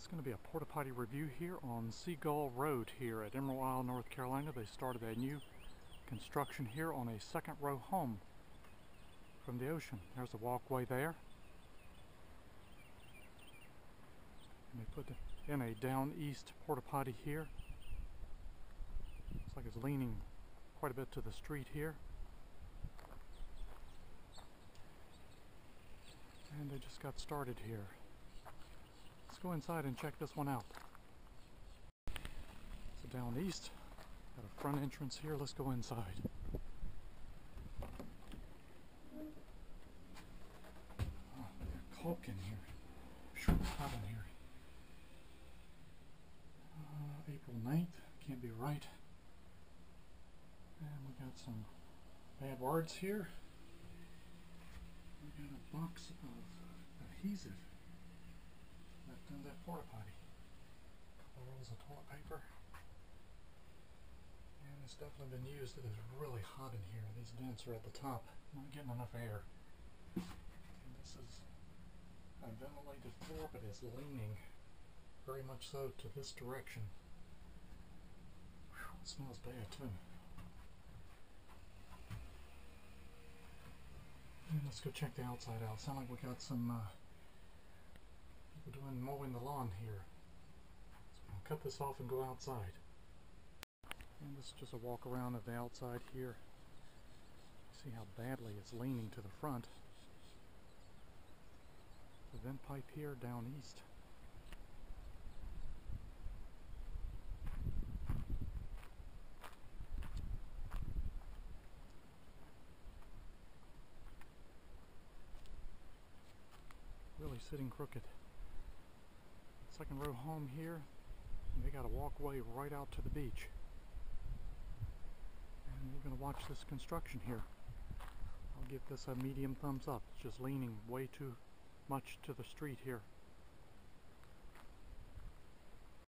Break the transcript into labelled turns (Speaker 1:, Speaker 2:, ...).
Speaker 1: It's going to be a porta potty review here on Seagull Road here at Emerald Isle, North Carolina. They started a new construction here on a second row home from the ocean. There's a walkway there. And they put in a down east porta potty here. Looks like it's leaning quite a bit to the street here. And they just got started here. Let's go inside and check this one out. So down east, got a front entrance here. Let's go inside. Oh, there's caulk in here. Sure, hot in here. April 9th, can't be right. And we got some bad words here. We got a box of adhesive left in that porta potty. A couple rolls of toilet paper. And it's definitely been used. It is really hot in here. These vents are at the top, not getting enough air. And this is a ventilated floor, but it's leaning very much so to this direction. Whew, it smells bad too. And let's go check the outside out. Sound like we got some people mowing the lawn here. So I'll cut this off and go outside. And this is just a walk around of the outside here. See how badly it's leaning to the front. The vent pipe here down east. Really sitting crooked. Second row home here. They got a walkway right out to the beach. And we're going to watch this construction here. I'll give this a medium thumbs up. It's just leaning way too much to the street here.